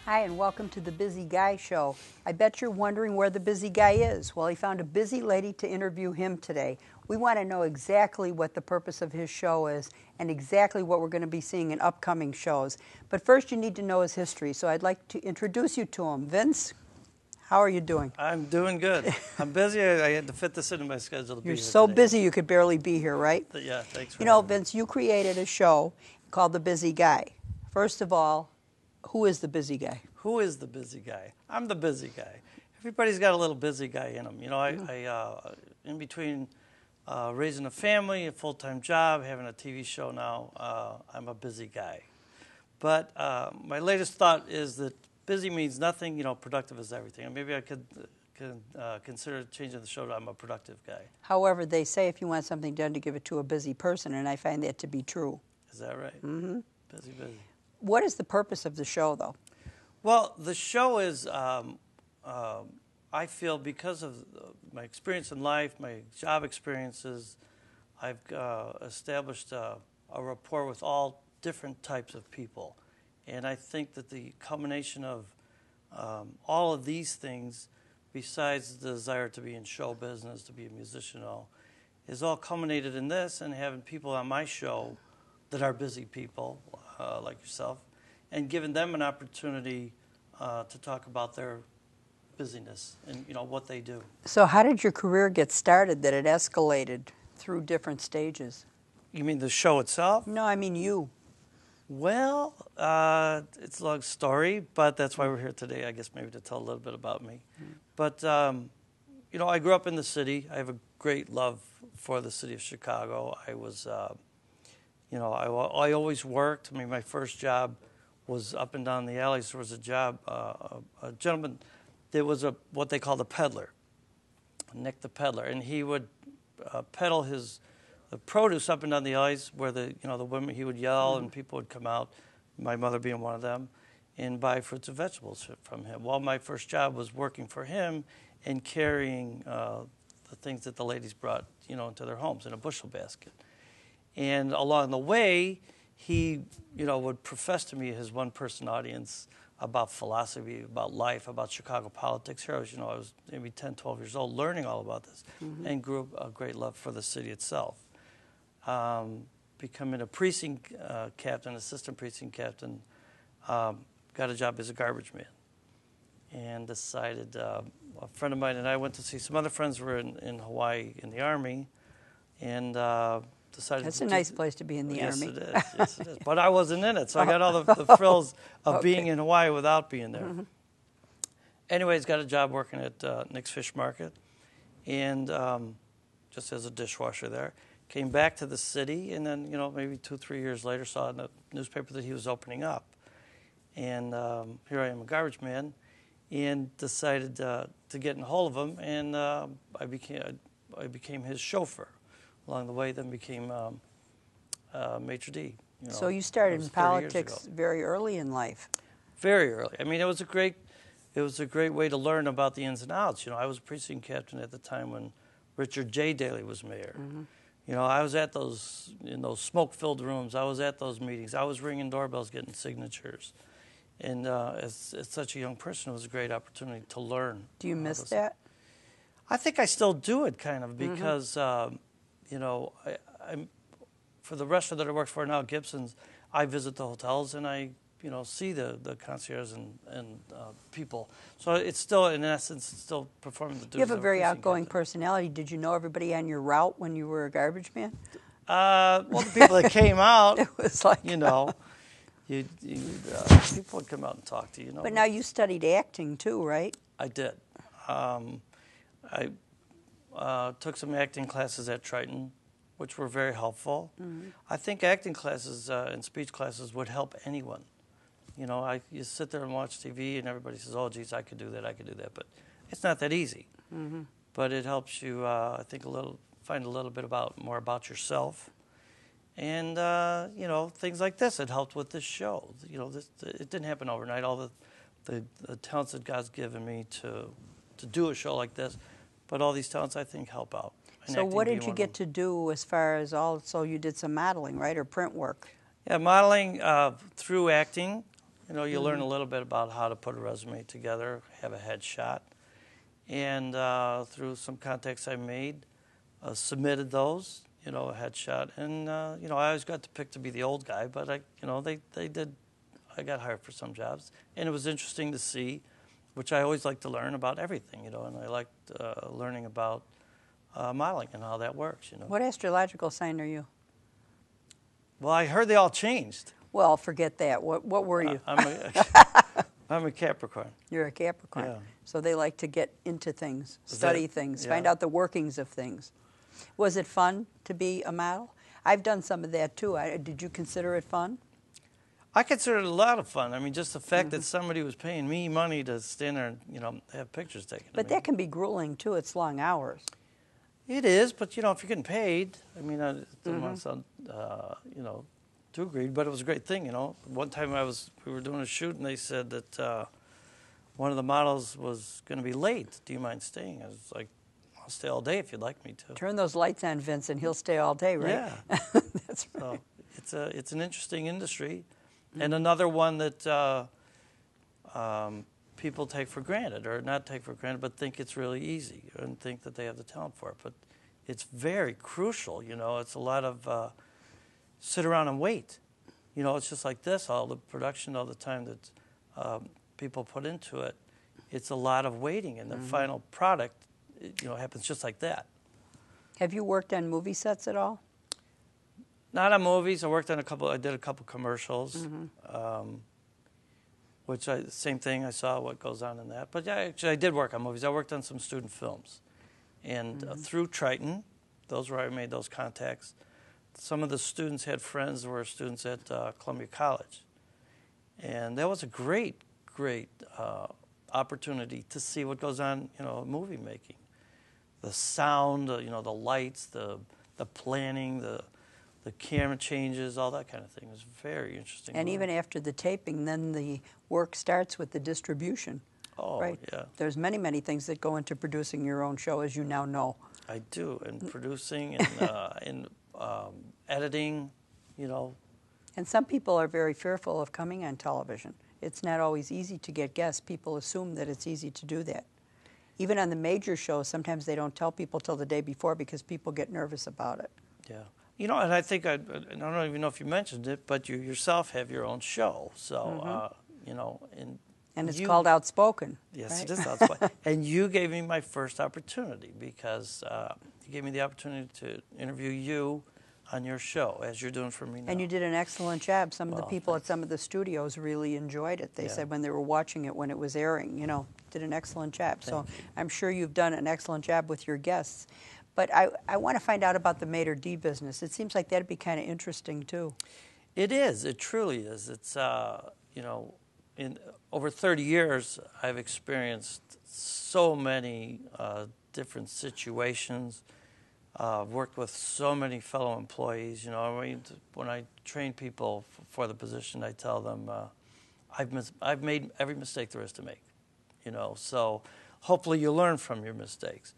Hi, and welcome to the Busy Guy Show. I bet you're wondering where the busy guy is. Well, he found a busy lady to interview him today. We want to know exactly what the purpose of his show is and exactly what we're going to be seeing in upcoming shows. But first, you need to know his history, so I'd like to introduce you to him. Vince, how are you doing? I'm doing good. I'm busy. I had to fit this into my schedule to be You're here so today. busy you could barely be here, right? Yeah, thanks for You know, having me. Vince, you created a show called The Busy Guy. First of all, who is the busy guy? Who is the busy guy? I'm the busy guy. Everybody's got a little busy guy in them. You know, in between raising a family, a full-time job, having a TV show now, I'm a busy guy. But my latest thought is that busy means nothing, you know, productive is everything. And maybe I could consider changing the show to I'm a productive guy. However, they say if you want something done to give it to a busy person, and I find that to be true. Is that right? Mm-hmm. Busy. What is the purpose of the show, though? Well, the show is, I feel, because of my experience in life, my job experiences, I've established a rapport with all different types of people. And I think that the combination of all of these things, besides the desire to be in show business, to be a musician, is all culminated in this, and having people on my show that are busy people, like yourself, and giving them an opportunity to talk about their busyness and, you know, what they do. So how did your career get started that it escalated through different stages? You mean the show itself? No, I mean you. Well, it's a long story, but that's why we're here today, I guess, maybe to tell a little bit about me. Mm-hmm. But, you know, I grew up in the city. I have a great love for the city of Chicago. I was, you know, I always worked. I mean, my first job was up and down the alleys. There was a job, a gentleman, there was what they called a peddler, Nick the peddler, and he would peddle the produce up and down the alleys where the women, he would yell and people would come out, my mother being one of them, and buy fruits and vegetables from him. Well, my first job was working for him and carrying the things that the ladies brought, you know, into their homes in a bushel basket. And along the way, he, you know, would profess to me his one-person audience about philosophy, about life, about Chicago politics. Here I was, you know, I was maybe 10, 12 years old, learning all about this, and grew a great love for the city itself. Becoming a precinct captain, assistant precinct captain, got a job as a garbage man, and decided, a friend of mine and I went to see some other friends who were in Hawaii in the Army, and decided That's a nice place to be in the Army. Yes, it is. Yes, it is. But I wasn't in it, so I got all the frills of being in Hawaii without being there. Mm-hmm. Anyways, got a job working at Nick's Fish Market, and just as a dishwasher there. Came back to the city, and then, you know, maybe 2-3 years later, saw in the newspaper that he was opening up. And here I am, a garbage man, and decided to get in hold of him, and I became his chauffeur. Along the way, then became Maitre D. You know, so you started in politics very early in life. Very early. I mean, it was a great way to learn about the ins and outs. You know, I was precinct captain at the time when Richard J. Daley was mayor. Mm-hmm. You know, I was in those smoke-filled rooms. I was at those meetings. I was ringing doorbells, getting signatures. And as such a young person, it was a great opportunity to learn. Do you miss that? I think I still do it, kind of, because, you know, I'm for the restaurant that I work for now, Gibson's, I visit the hotels and I, you know, see the concierge and people. So it's still, in essence, still performing the duties. You have a very outgoing personality. Did you know everybody on your route when you were a garbage man? Well, the people that came out, it was like, you know, people would come out and talk to you. You know. But now you studied acting too, right? I did. I took some acting classes at Triton, which were very helpful. Mm-hmm. I think acting classes and speech classes would help anyone. You know, you sit there and watch TV and everybody says, oh, geez, I could do that. But it's not that easy. Mm-hmm. But it helps you, I think, find a little bit more about yourself. And, you know, things like this. It helped with this show. You know, it didn't happen overnight. All the talents that God's given me to do a show like this. But all these talents, I think, help out. So what did you get to do as far as also you did some modeling, right, or print work? Yeah, modeling through acting. You know, you learn a little bit about how to put a resume together, have a headshot. And through some contacts I made, submitted those, you know, a headshot. And, you know, I always got to pick to be the old guy, but, you know, they did, I got hired for some jobs. And it was interesting to see, which I always like to learn about everything, you know, and I liked learning about modeling and how that works, you know. What astrological sign are you? Well, I heard they all changed. Well, forget that. What were you? I'm a Capricorn. You're a Capricorn. Yeah. So they like to get into things, study things, yeah. find out the workings of things. Was it fun to be a model? I've done some of that too. Did you consider it fun? I consider it a lot of fun. I mean, just the fact that somebody was paying me money to stand there and, you know, have pictures taken. But that can be grueling too. It's long hours. It is, but, you know, if you're getting paid, I mean, I didn't want to sound, you know, too greedy, but it was a great thing, you know. One time we were doing a shoot, and they said that one of the models was going to be late. Do you mind staying? I was like, I'll stay all day if you'd like me to. Turn those lights on, Vince, and he'll stay all day, right? Yeah. That's right. So it's an interesting industry, and another one that people take for granted, or not take for granted, but think it's really easy and think that they have the talent for it. But it's very crucial, you know. It's a lot of sit around and wait. You know, it's just like this, all the production, all the time that people put into it. It's a lot of waiting, and the final product, you know, happens just like that. Have you worked on movie sets at all? Not on movies. I did a couple commercials, which same thing. I saw what goes on in that. But yeah, actually, I did work on movies. I worked on some student films, and through Triton, those where I made those contacts. Some of the students had friends who were students at Columbia College, and that was a great opportunity to see what goes on, you know, movie making. The sound, you know, the lights, the planning, the camera changes, all that kind of thing. It was very interesting. And even after the taping, then the work starts with the distribution. Oh, right? yeah. There's many things that go into producing your own show, as you now know. I do, and producing and editing, you know. And some people are very fearful of coming on television. It's not always easy to get guests. People assume that it's easy to do that. Even on the major shows, sometimes they don't tell people till the day before because people get nervous about it. Yeah. You know, and I think, I don't even know if you mentioned it, but you yourself have your own show. So, you know. And it's called Outspoken. Yes, right? It is Outspoken. And you gave me my first opportunity because you gave me the opportunity to interview you on your show, as you're doing for me now. And you did an excellent job. Some of the people at some of the studios really enjoyed it. They said when they were watching it when it was airing, you know, did an excellent job. So I'm sure you've done an excellent job with your guests. But I want to find out about the Maitre D business. It seems like that'd be kind of interesting, too. It is. It truly is. It's, you know, in over 30 years, I've experienced so many different situations. I've worked with so many fellow employees. You know, I mean, when I train people for the position, I tell them I've made every mistake there is to make. You know, so hopefully you learn from your mistakes.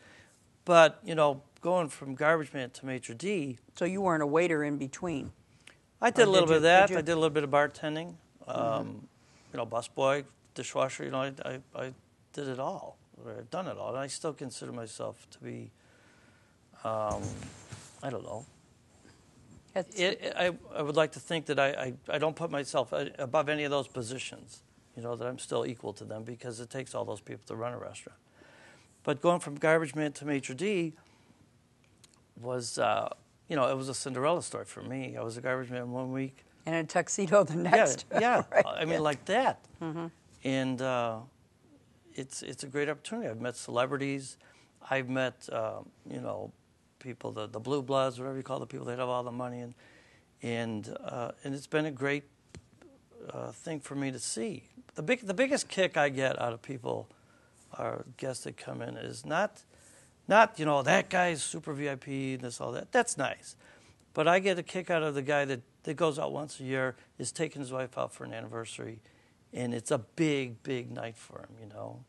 But you know, going from garbage man to Maitre D. So you weren't a waiter in between. I did a little bit of that. I did a little bit of bartending. You know, busboy, dishwasher. You know, I did it all. I've done it all, and I still consider myself to be. I don't know. I would like to think that I don't put myself above any of those positions, you know, that I'm still equal to them because it takes all those people to run a restaurant. But going from garbage man to Maitre D was, you know, it was a Cinderella story for me. I was a garbage man 1 week. And a tuxedo the next. Yeah, right. I mean, like that. And it's a great opportunity. I've met celebrities. I've met, you know, people, the blue bloods, whatever you call the people that have all the money, and it's been a great thing for me to see. The biggest kick I get out of people, our guests that come in, is not you know, that guy's super VIP and this all that. That's nice, but I get a kick out of the guy that goes out once a year, is taking his wife out for an anniversary, and it's a big night for him. You know.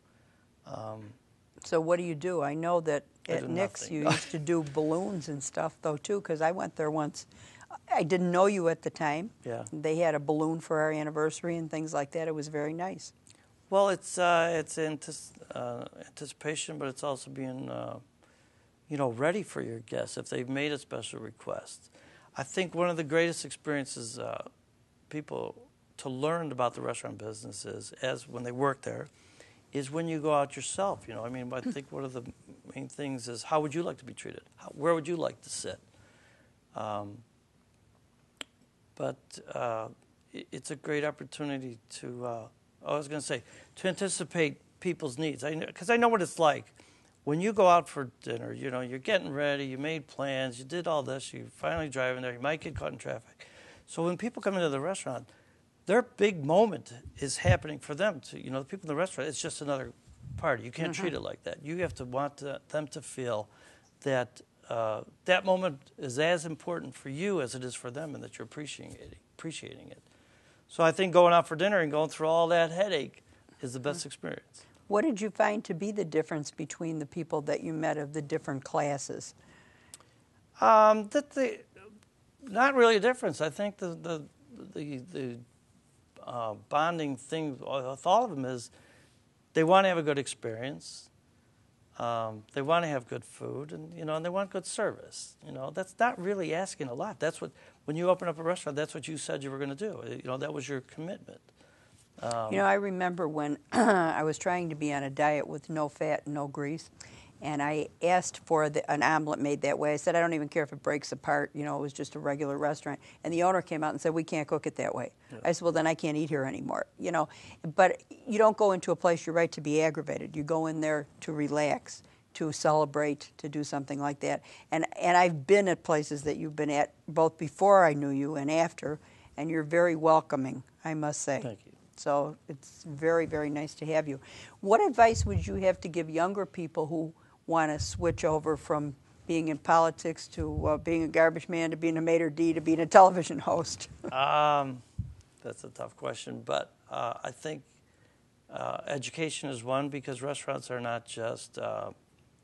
So what do? I know that at Nick's you used to do balloons and stuff, though, too, because I went there once I didn't know you at the time. Yeah. They had a balloon for our anniversary and things like that. It was very nice. Well, it's anticipation, but it's also being, ready for your guests if they've made a special request. I think one of the greatest experiences people to learn about the restaurant business is, as when they work there, is when you go out yourself. I think one of the main things is, how would you like to be treated? Where would you like to sit? But it's a great opportunity to, to anticipate people's needs. Because I know what it's like. When you go out for dinner, you're getting ready, you made plans, you did all this, you're finally driving there, you might get caught in traffic. So when people come into the restaurant, their big moment is happening for them. The people in the restaurant, it's just another party. You can't treat it like that. You have to want them to feel that that moment is as important for you as it is for them, and that you're appreciating it. So I think going out for dinner and going through all that headache is the best experience. What did you find to be the difference between the people that you met of the different classes? Not really a difference. I think the bonding thing with all of them is they want to have a good experience. They want to have good food, and they want good service. That's not really asking a lot. That's what, when you open up a restaurant, that's what you said you were going to do. That was your commitment. I remember when I was trying to be on a diet with no fat and no grease, and I asked for an omelet made that way. I said, I don't even care if it breaks apart. It was just a regular restaurant. And the owner came out and said, we can't cook it that way. Yeah. I said, well, then I can't eat here anymore. But you don't go into a place you're right to be aggravated. You go in there to relax, to celebrate, to do something like that. And I've been at places that you've been at, both before I knew you and after, and you're very welcoming, I must say. Thank you. So it's very, very nice to have you. What advice would you have to give younger people who want to switch over from being in politics to being a garbage man to being a Maitre D to being a television host? That's a tough question, but I think education is one, because restaurants are not just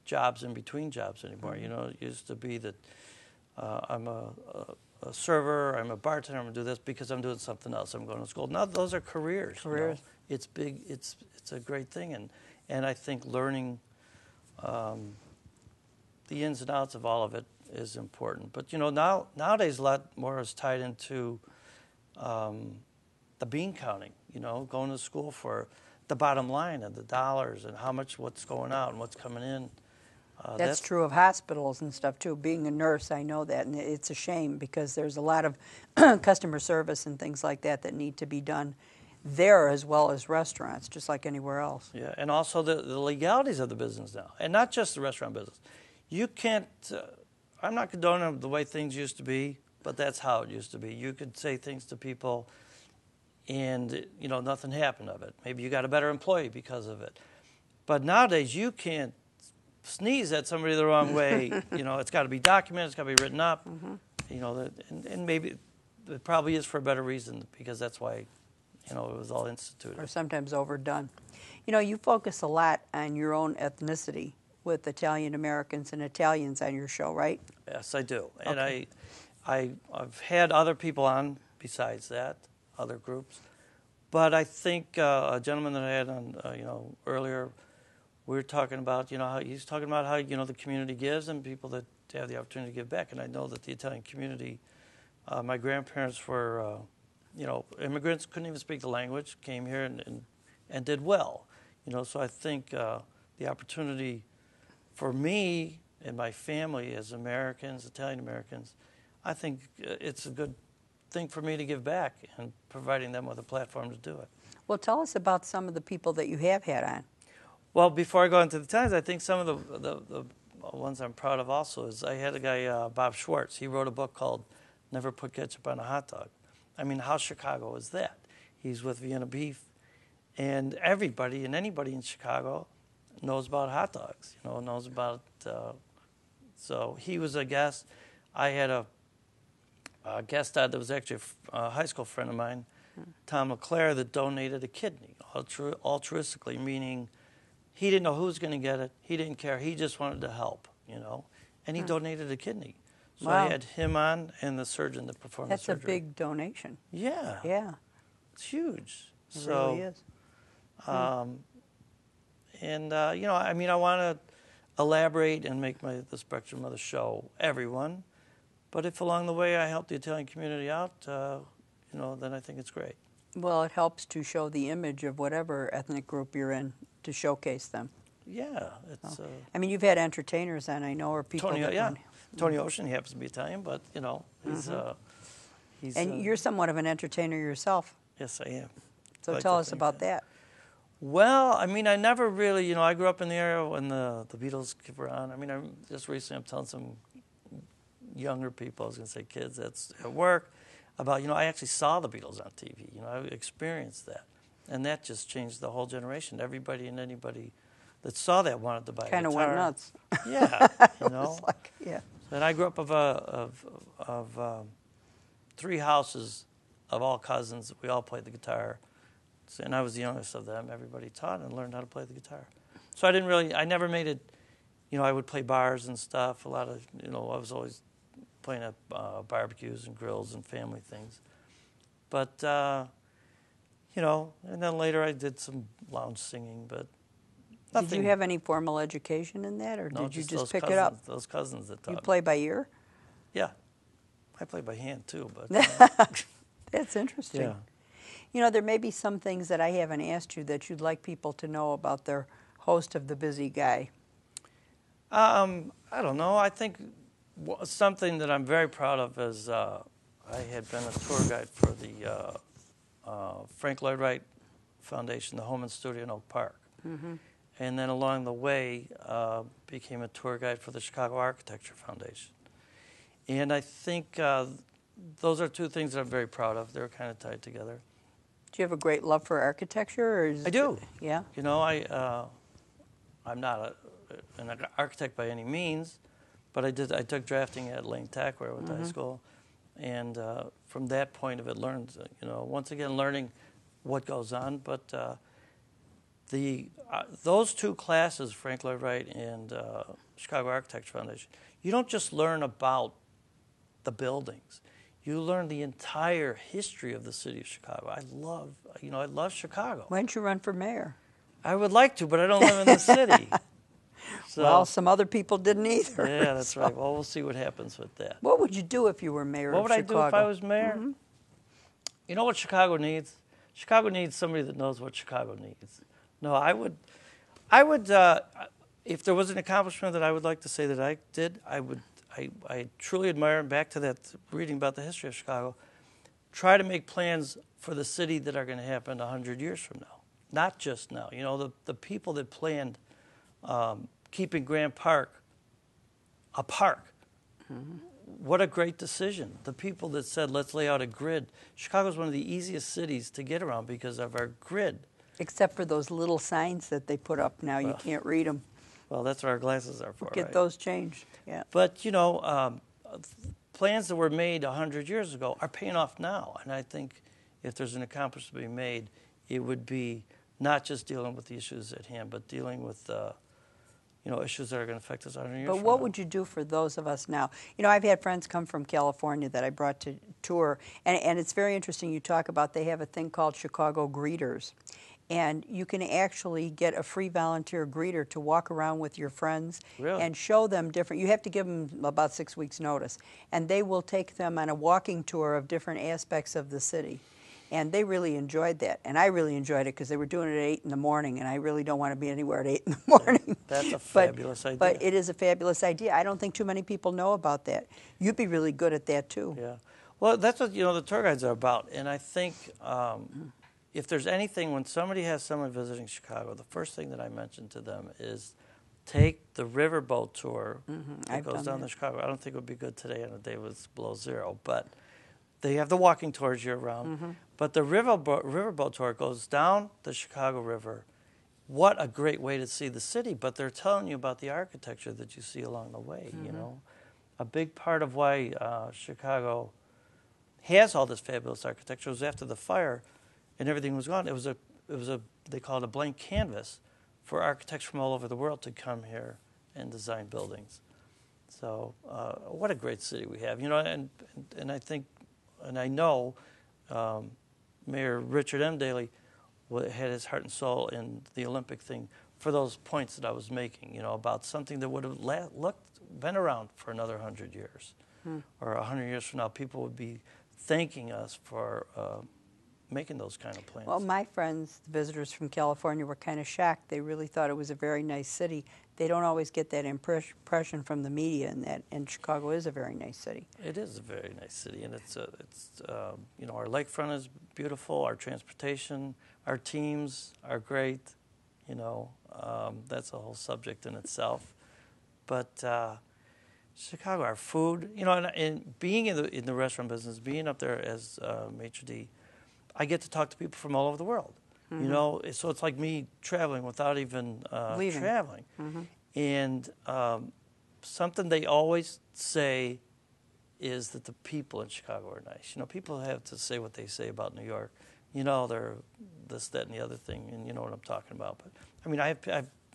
jobs in between jobs anymore. It used to be that I'm a server, I'm a bartender, I'm going to do this because I'm doing something else. I'm going to school. Now those are careers. It's big. It's a great thing, and I think learning the ins and outs of all of it is important. But nowadays a lot more is tied into the bean counting. Going to school for the bottom line and the dollars and what's going out and what's coming in. That's true of hospitals and stuff, too. Being a nurse, I know that, and it's a shame because there's a lot of customer service and things like that need to be done there as well as restaurants, just like anywhere else. Yeah, and also the legalities of the business now, and not just the restaurant business. You can't, I'm not condoning the way things used to be, but that's how it used to be. You could say things to people and, nothing happened of it. Maybe you got a better employee because of it. But nowadays, you can't sneeze at somebody the wrong way. It's got to be documented, it's got to be written up. And maybe it probably is for a better reason, because that's why, it was all instituted. Or sometimes overdone. You focus a lot on your own ethnicity with Italian Americans and Italians on your show, right? Yes, I do. Okay. And I've had other people on besides that, other groups. But I think a gentleman that I had on, earlier, we were talking about, how he's talking about how, the community gives and people that have the opportunity to give back. And I know that the Italian community, my grandparents were, immigrants, couldn't even speak the language, came here and did well. So I think the opportunity for me and my family as Americans, Italian Americans, I think it's a good thing for me to give back and providing them with a platform to do it. Well, tell us about some of the people that you have had on. Well, before I go into the times, I think some of the ones I'm proud of also is I had a guy, Bob Schwartz. He wrote a book called Never Put Ketchup on a Hot Dog. I mean, how Chicago is that? He's with Vienna Beef, and everybody and anybody in Chicago knows about hot dogs, knows about, so he was a guest. I had a guest that was actually a high school friend of mine, Tom LeClaire, that donated a kidney, altruistically, meaning he didn't know who was going to get it. He didn't care. He just wanted to help, and he donated a kidney. So Wow. I had him on and the surgeon that performed That's the a surgery. big donation. Yeah. Yeah, It's huge. it really is. You know, I mean, I want to elaborate and make the spectrum of the show everyone. But if along the way I help the Italian community out, you know, then I think it's great. Well, it helps to show the image of whatever ethnic group you're in, to showcase them. Yeah, it's. I mean, you've had entertainers on, I know, or people Tony, that yeah, want- Tony Ocean. He happens to be Italian, but you know, he's. And you're somewhat of an entertainer yourself. Yes, I am. So I like tell to us think about that. Well, I mean, I never really, you know, I grew up in the area when the Beatles were on. I mean, just recently I'm telling some younger people, I was going to say kids, that's at work, about, you know, I actually saw the Beatles on TV. You know, I experienced that. And that just changed the whole generation. Everybody and anybody that saw that wanted to buy a guitar. Kind of went nuts. Yeah, you know. Yeah. And I grew up of 3 houses of all cousins. We all played the guitar. And I was the youngest of them. Everybody taught and learned how to play the guitar. So I never made it, you know, I would play bars and stuff. A lot of, you know, I was always playing at barbecues and grills and family things. But, you know, and then later I did some lounge singing, but nothing. Did you have any formal education in that, or No, did you those just pick cousins, it up? Those cousins that taught You me. play by ear? Yeah. I play by hand, too. But That's interesting. yeah. You know, there may be some things that I haven't asked you that you'd like people to know about their host of The Busy Guy. I don't know. I think something that I'm very proud of is I had been a tour guide for the Frank Lloyd Wright Foundation, the home and studio in Oak Park. Mm-hmm. And then along the way, became a tour guide for the Chicago Architecture Foundation. And I think those are 2 things that I'm very proud of. They're kind of tied together. Do you have a great love for architecture? Or is I do. Yeah? You know, I'm not an architect by any means, but I took drafting at Lane Tech, where I went to high school. And from that point of it, learned, you know, once again, learning what goes on. But those 2 classes, Frank Lloyd Wright and Chicago Architecture Foundation, you don't just learn about the buildings. You learn the entire history of the city of Chicago. I love Chicago. Why don't you run for mayor? I would like to, but I don't live in the city. So, Well, some other people didn't either. yeah, that's right. Well, we'll see what happens with that. What would you do if you were mayor What of would Chicago? I do if I was mayor? You know what Chicago needs? Chicago needs somebody that knows what Chicago needs. No, I would, if there was an accomplishment that I would like to say that I did, I truly admire, and back to that reading about the history of Chicago, try to make plans for the city that are going to happen 100 years from now, not just now. You know, the people that planned keeping Grant Park a park. What a great decision. The people that said, let's lay out a grid. Chicago's one of the easiest cities to get around because of our grid. Except for those little signs that they put up now. You can't read them. Well, that's what our glasses are for, Get right? those changed. Yeah. But, you know, plans that were made 100 years ago are paying off now. And I think if there's an accomplishment to be made, it would be not just dealing with the issues at hand, but dealing with, you know, issues that are going to affect us 100 years from But what now. would you do for those of us now? You know, I've had friends come from California that I brought to tour, and it's very interesting. You talk about they have a thing called Chicago Greeters. And you can actually get a free volunteer greeter to walk around with your friends and show them different. You have to give them about 6 weeks' notice. And they will take them on a walking tour of different aspects of the city. And they really enjoyed that. And I really enjoyed it because they were doing it at 8 in the morning, and I really don't want to be anywhere at 8 in the morning. That's a fabulous idea. But it is a fabulous idea. I don't think too many people know about that. You'd be really good at that, too. Yeah. Well, that's what, you know, the tour guides are about. And I think if there's anything, when somebody has someone visiting Chicago, the first thing that I mention to them is take the riverboat tour that goes down to Chicago. I don't think it would be good today on a day it was below 0, but they have the walking tours year-round. But the riverboat tour goes down the Chicago River. What a great way to see the city, but they're telling you about the architecture that you see along the way, you know. A big part of why Chicago has all this fabulous architecture was after the fire and everything was gone. It was a they call it a blank canvas for architects from all over the world to come here and design buildings. So what a great city we have, you know, and I think, and I know Mayor Richard M. Daley had his heart and soul in the Olympic thing for those points that I was making, you know, about something that would have been around for another 100 years. Or 100 years from now, people would be thanking us for making those kind of plans. Well, my friends, the visitors from California, were kind of shocked. They really thought it was a very nice city. They don't always get that impression from the media, and Chicago is a very nice city. It is a very nice city, and it's you know, our lakefront is beautiful. Our transportation, our teams are great. You know, that's a whole subject in itself. But Chicago, our food, you know, and being in the restaurant business, being up there as Maitre D, I get to talk to people from all over the world. You know, so it's like me traveling without even traveling. And something they always say is that the people in Chicago are nice. You know, people have to say what they say about New York. You know, they're this, that, and the other thing, and you know what I'm talking about. But I mean, I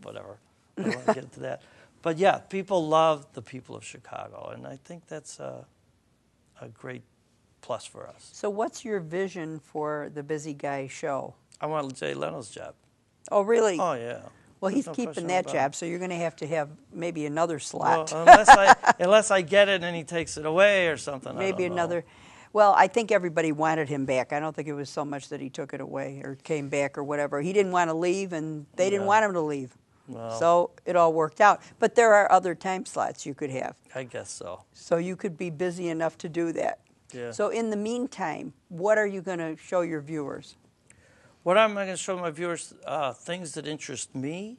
whatever. I don't want to get into that. But yeah, people love the people of Chicago, and I think that's a great plus for us. So what's your vision for the Busy Guy show? I want Jay Leno's job. Oh, really? Oh, yeah. Well, he's no keeping that job, so you're going to have maybe another slot. Well, unless I get it and he takes it away or something. Maybe I don't another. know. Well, I think everybody wanted him back. I don't think it was so much that he took it away or came back or whatever. He didn't want to leave, and they didn't want him to leave. Well, so it all worked out. But there are other time slots you could have. I guess so. So you could be busy enough to do that. Yeah. So in the meantime, what are you going to show your viewers? What am I going to show my viewers? Things that interest me,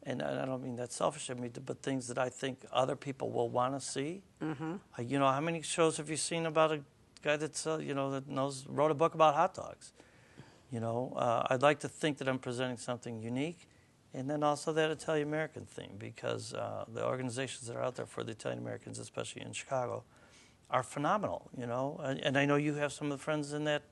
and I don't mean that selfish of me, but things that I think other people will want to see. You know, how many shows have you seen about a guy that's you know, that wrote a book about hot dogs? You know, I'd like to think that I'm presenting something unique, and then also that Italian American thing, because the organizations that are out there for the Italian Americans, especially in Chicago, are phenomenal. You know, and I know you have some of the friends in that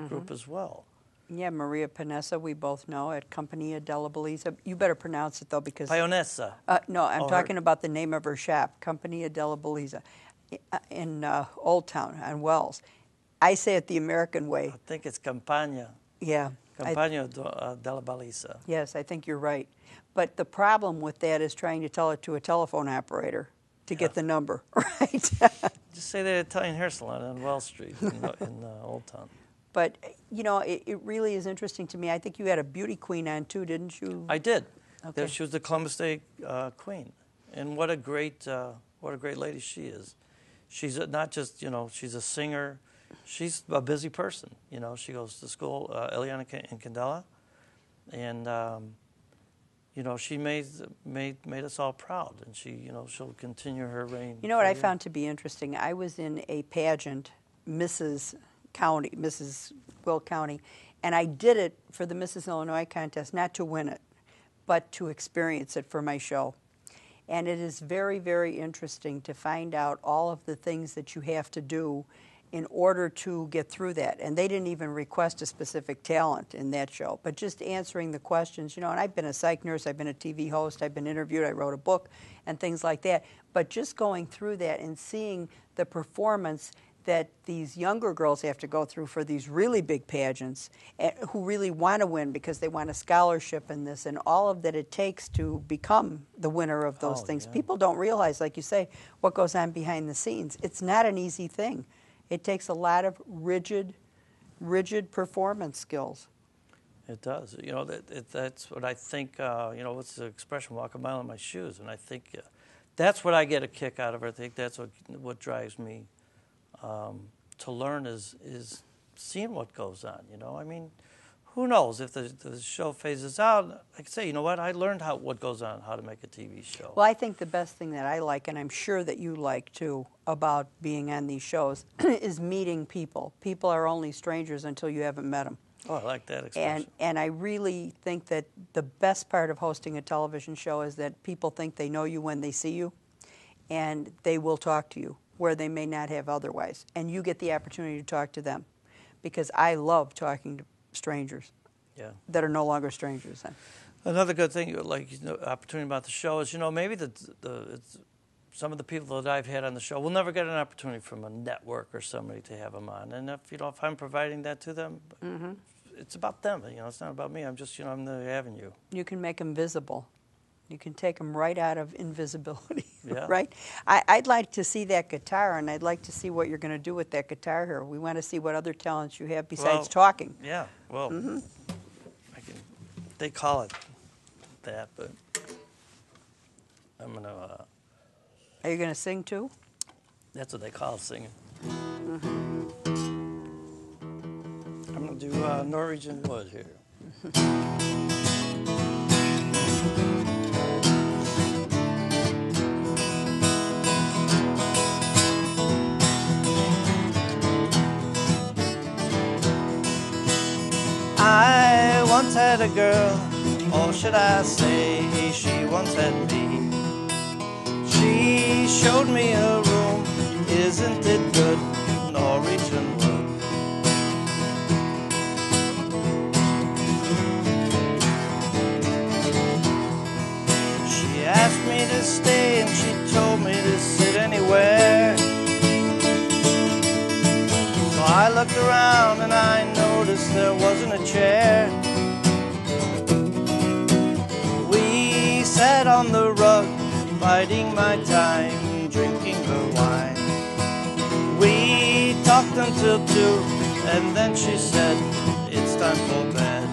group as well. Yeah, Maria Panetta, we both know, at Compagnia della Bellezza. You better pronounce it, though, because... Pionessa. No, I'm talking about the name of her shop, Compagnia della Bellezza, in Old Town on Wells. I say it the American way. I think it's Campagna. Yeah. Campagna della Bellezza. Yes, I think you're right. But the problem with that is trying to tell it to a telephone operator to get the number, right? Just say the Italian hair salon on Wells Street in Old Town. But, you know, it really is interesting to me. I think you had a beauty queen on, too, didn't you? I did. Okay. She was the Columbus Day queen. And what a great lady she is. She's not just, you know, she's a singer. She's a busy person. You know, she goes to school, Eliana in Candela. And, you know, she made us all proud. And she, you know, she'll continue her reign. You know what I found to be interesting? I was in a pageant, Mrs. Will County, and I did it for the Mrs. Illinois contest, not to win it, but to experience it for my show. And it is very, very interesting to find out all of the things that you have to do in order to get through that. And they didn't even request a specific talent in that show, but just answering the questions, you know, and I've been a psych nurse, I've been a TV host, I've been interviewed, I wrote a book, and things like that. But just going through that and seeing the performance that these younger girls have to go through for these really big pageants, who really want to win because they want a scholarship in this, and all of that it takes to become the winner of those things. Yeah. People don't realize, like you say, what goes on behind the scenes. It's not an easy thing. It takes a lot of rigid performance skills. It does. You know, that's what I think, you know, what's the expression, walk a mile in my shoes, and I think that's what I get a kick out of. I think that's what drives me to learn is seeing what goes on, you know. I mean, who knows if the show phases out? Like I say, you know what? I learned what goes on, how to make a TV show. Well, I think the best thing that I like, and I'm sure that you like too, about being on these shows is meeting people. People are only strangers until you haven't met them. Oh, I like that expression. And I really think that the best part of hosting a television show is that people think they know you when they see you, and they will talk to you where they may not have otherwise. And you get the opportunity to talk to them, because I love talking to strangers that are no longer strangers. Another good thing, like, you know, opportunity about the show is, you know, maybe some of the people that I've had on the show will never get an opportunity from a network or somebody to have them on. And if I'm providing that to them, it's about them. It's not about me. I'm just, I'm the avenue. You can make them visible. You can take them right out of invisibility, Yeah. right? I'd like to see that guitar, and I'd like to see what you're going to do with that guitar here. We want to see what other talents you have besides talking. Yeah, well, they call it that, but I'm going to... Are you going to sing too? That's what they call singing. I'm going to do Norwegian Wood here. I once had a girl, or should I say she once had me. She showed me a room, isn't it good, Norwegian wood. She asked me to stay and she told me to sit anywhere. So I looked around and I noticed there wasn't a chair. We sat on the rug, biding my time, drinking her wine. We talked until 2, and then she said, it's time for bed.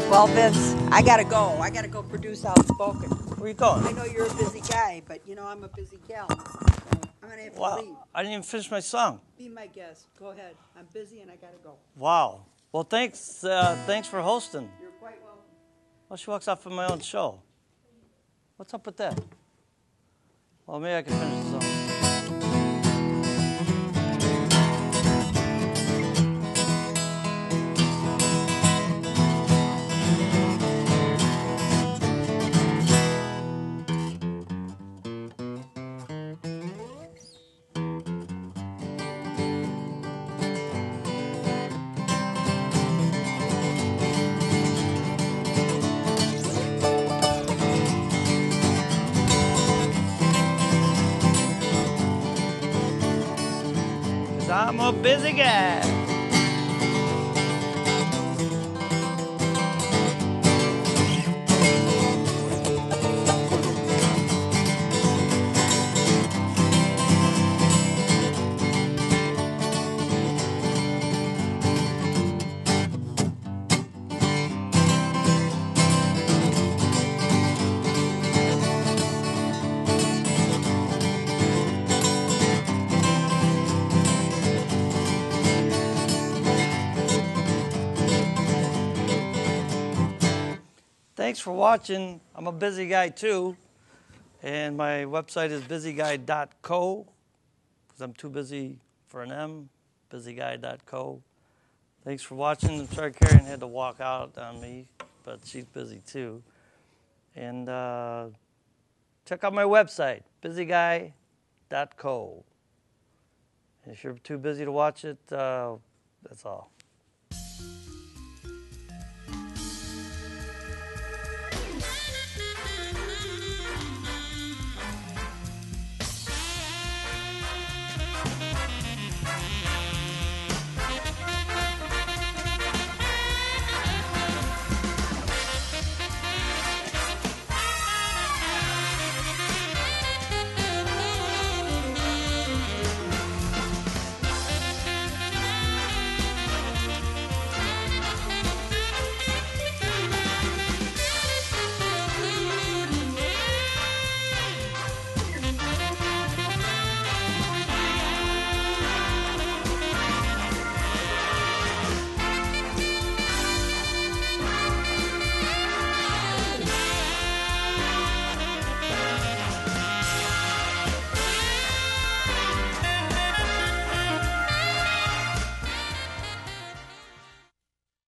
Well, Vince, I got to go. I got to go produce Outspoken. Where are you going? I know you're a busy guy, but, I'm a busy gal. So I'm going to have to leave. I didn't even finish my song. Be my guest. Go ahead. I'm busy and I got to go. Wow. Well, thanks for hosting. You're quite welcome. Well, she walks off of my own show. What's up with that? Well, maybe I can finish the song. I'm a busy guy. Thanks for watching. I'm a busy guy too, and my website is busyguy.co because I'm too busy for an M, busyguy.co. Thanks for watching. I'm sorry Karon had to walk out on me, but she's busy too. And check out my website, busyguy.co. If you're too busy to watch it, that's all.